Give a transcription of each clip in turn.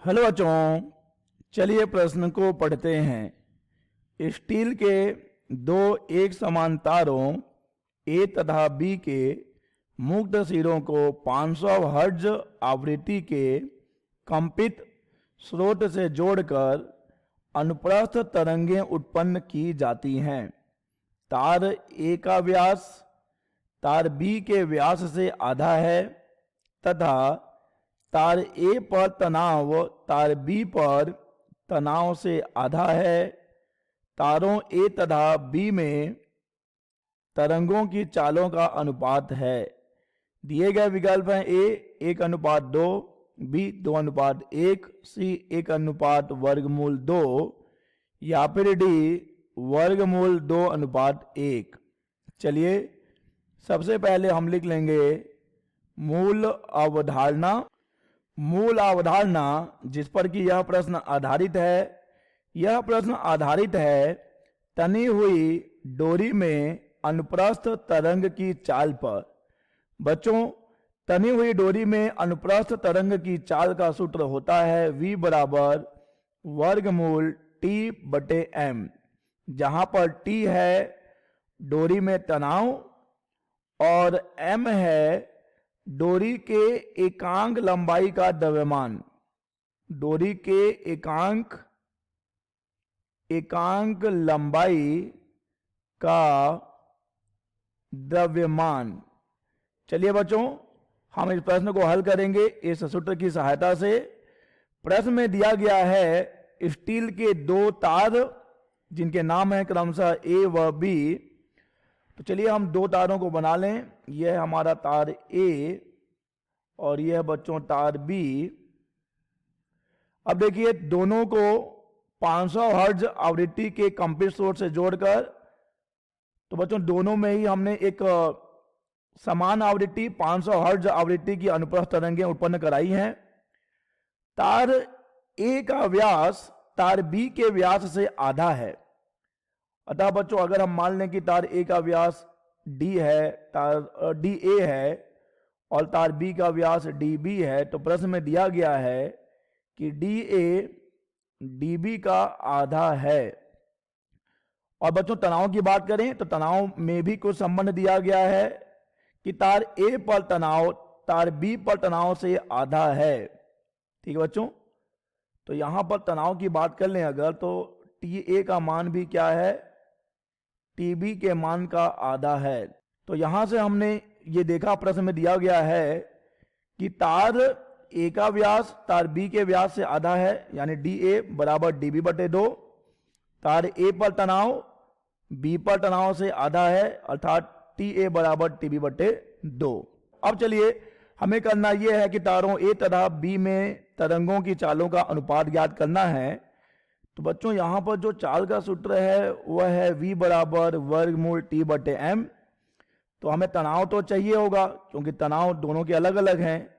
Hello बच्चों, चलिए प्रश्न को पढ़ते हैं। स्टील के दो एक समान तारों ए तथा बी के मुक्त सिरों को 500 हर्ट्ज आवृत्ति के कंपित स्रोत से जोड़कर अनुप्रस्थ तरंगें उत्पन्न की जाती हैं। तार ए का व्यास तार बी के व्यास से आधा है तथा तार ए पर तनाव तार बी पर तनाव से आधा है। तारों ए तथा बी में तरंगों की चालों का अनुपात है। दिए गए विकल्प हैं: ए 1:2, बी 2:1, सी 1:2 या फिर डी वर्गमूल 2:1। चलिए सबसे पहले हम लिख लेंगे मूल अवधारणा। मूल अवधारणा जिस पर कि यह प्रश्न आधारित है, यह प्रश्न आधारित है तनी हुई डोरी में अनुप्रस्थ तरंग की चाल पर। बच्चों, तनी हुई डोरी में अनुप्रस्थ तरंग की चाल का सूत्र होता है V बराबर वर्गमूल T/m, जहां पर T है डोरी में तनाव और m है डोरी के एकांक लंबाई का द्रव्यमान। डोरी के एकांक लंबाई का द्रव्यमान। चलिए बच्चों, हम इस प्रश्न को हल करेंगे इस सूत्र की सहायता से। प्रश्न में दिया गया है स्टील के दो तार जिनके नाम है क्रमशः ए व बी। तो चलिए हम दो तारों को बना लें। यह हमारा तार ए और यह बच्चों तार बी। अब देखिए दोनों को 500 हर्ट्ज आवृत्ति के कंपित स्रोत से जोड़कर, तो बच्चों दोनों में ही हमने एक समान आवृत्ति 500 हर्ट्ज आवृत्ति की अनुप्रस्थ तरंगें उत्पन्न कराई हैं। तार ए का व्यास तार बी के व्यास से आधा है। अतः बच्चों अगर हम मान लें कि तार ए का व्यास डी है, तार डी ए है और तार बी का व्यास डी बी है, तो प्रश्न में दिया गया है कि डी ए डी बी का आधा है। और बच्चों तनाव की बात करें तो तनाव में भी कुछ संबंध दिया गया है कि तार ए पर तनाव तार बी पर तनाव से आधा है। ठीक है बच्चों, तो यहां पर तनाव की बात कर लें अगर, तो टी ए का मान भी क्या है, टी बी के मान का आधा है। तो यहां से हमने ये देखा प्रश्न में दिया गया है कि तार ए का व्यास तार बी के व्यास से आधा है, यानी डी ए बराबर डी बी बटे 2। तार ए पर तनाव बी पर तनाव से आधा है, अर्थात टी ए बराबर टी बी बटे 2। अब चलिए हमें करना यह है कि तारों ए तथा बी में तरंगों की चालों का अनुपात ज्ञात करना है। तो बच्चों यहां पर जो चाल का सूत्र है वह है V बराबर वर्गमूल T/m। तो हमें तनाव तो चाहिए होगा क्योंकि तनाव दोनों के अलग अलग हैं।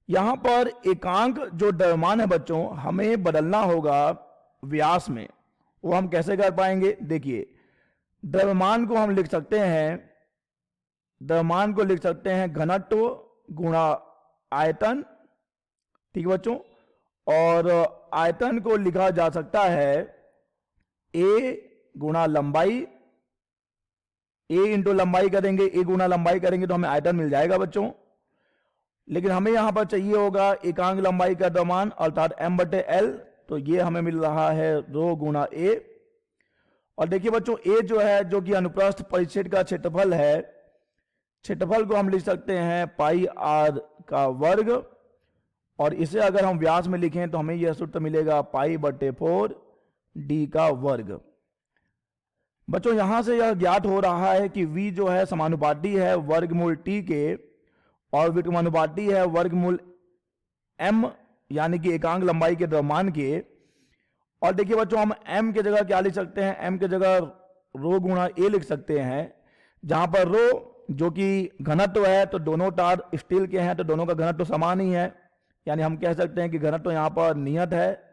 यहां पर एकांक जो द्रव्यमान है बच्चों, हमें बदलना होगा व्यास में। वो हम कैसे कर पाएंगे? देखिए द्रव्यमान को हम लिख सकते हैं घनत्व गुणा आयतन। ठीक है बच्चों, और आयतन को लिखा जा सकता है ए गुणा लंबाई। ए इंटू लंबाई करेंगे, ए गुणा लंबाई करेंगे तो हमें आयतन मिल जाएगा बच्चों। लेकिन हमें यहां पर चाहिए होगा एकांक लंबाई का द्रव्यमान अर्थात m/l। तो ये हमें मिल रहा है रो गुणा ए। और देखिए बच्चों ए जो है, जो कि अनुप्रस्थ परिच्छेद का क्षेत्रफल है, क्षेत्रफल को हम लिख सकते हैं पाई r का वर्ग। और इसे अगर हम व्यास में लिखें तो हमें यह सूत्र मिलेगा π/4 d का वर्ग। बच्चों यहां से यह ज्ञात हो रहा है कि v जो है समानुपाती है वर्गमूल t के और विकर्मानुपाती है वर्गमूल m, यानी कि एकांक लंबाई के द्रव्यमान के। और देखिए बच्चों हम m के जगह क्या लिख सकते हैं, m के जगह रो गुणा a लिख सकते हैं, जहां पर रो जो कि घनत्व है, तो दोनों तार स्टील के हैं तो दोनों का घनत्व समान ही है, यानी हम कह सकते हैं कि घनत्व यहां पर नियत है।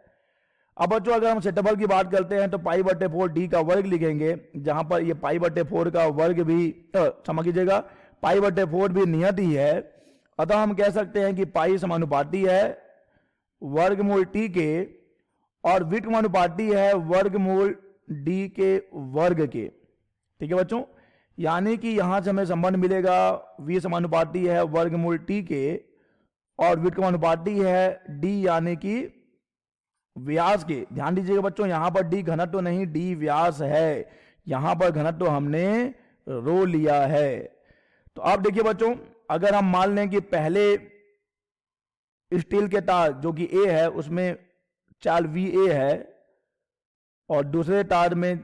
अब बच्चों अगर हम क्षेत्रफल की बात करते हैं तो π/4 d का वर्ग लिखेंगे, जहां पर ये π/4 का वर्ग भी क्षमा कीजिएगा π/4 भी नियत ही है। अतः हम कह सकते हैं कि पाई समानुपाती है वर्गमूल टी के, और v समानुपाती है वर्गमूल d के वर्ग के। ठीक है बच्चों, यानी कि यहां से हमें संबंध मिलेगा v समानुपाती है वर्गमूल t के और v समानुपाती है d यानी कि व्यास के। ध्यान दीजिएगा बच्चों, यहां पर d घनत्व तो नहीं, d व्यास है, यहां पर घनत्व तो हमने रो लिया है। तो अब देखिए बच्चों, अगर हम मान लें कि पहले स्टील के तार जो कि A है उसमें चाल VA है और दूसरे तार में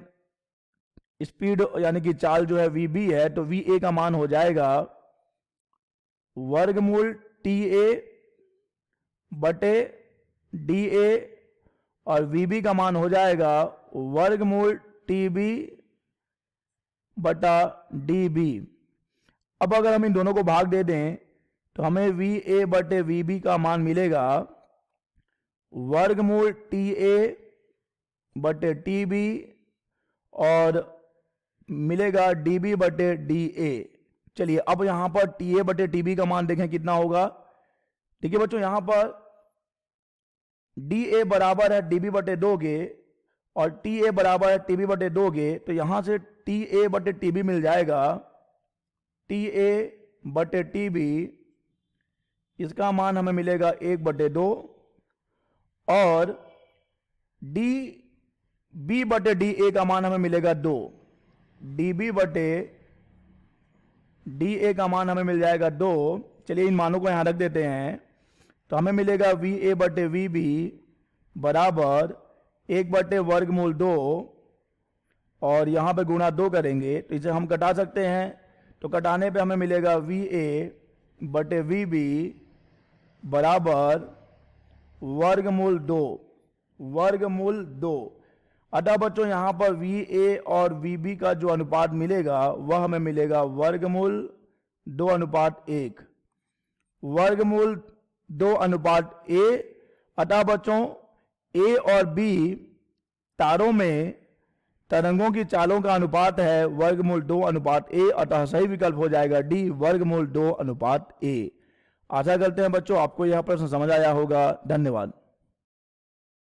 स्पीड यानी कि चाल जो है VB है, तो VA का मान हो जाएगा वर्गमूल TA बटे DA और VB का मान हो जाएगा वर्गमूल TB बटा DB। अब अगर हम इन दोनों को भाग दे दें तो हमें VA बटे VB का मान मिलेगा वर्गमूल TA बटे TB और मिलेगा DB बटे DA। चलिए अब यहां पर TA बटे TB का मान देखें कितना होगा। ठीक है बच्चों, यहां पर DA बराबर है DB बटे 2 के और TA बराबर है TB बटे 2 के, तो यहां से TA बटे TB मिल जाएगा TA बटे TB, इसका मान हमें मिलेगा 1 बटे 2 और DB बटे DA का मान हमें मिलेगा 2, DB बटे DA का मान हमें मिल जाएगा 2। चलिए इन मानों को यहां रख देते हैं, तो हमें मिलेगा VA बटे VB बराबर 1 बटे वर्गमूल 2 और यहां पे गुणा 2 करेंगे तो इसे हम कटा सकते हैं, तो कटाने पे हमें मिलेगा VA बटे VB बराबर वर्गमूल 2। अतः बच्चों यहां पर VA और VB का जो अनुपात मिलेगा वह हमें मिलेगा वर्गमूल 2:1, वर्गमूल 2:A। अतः बच्चों A और B तारों में तरंगों की चालों का अनुपात है वर्गमूल 2:A, अतः सही विकल्प हो जाएगा D वर्गमूल 2:A। आशा करते हैं बच्चों आपको यह प्रश्न समझ आया होगा। धन्यवाद।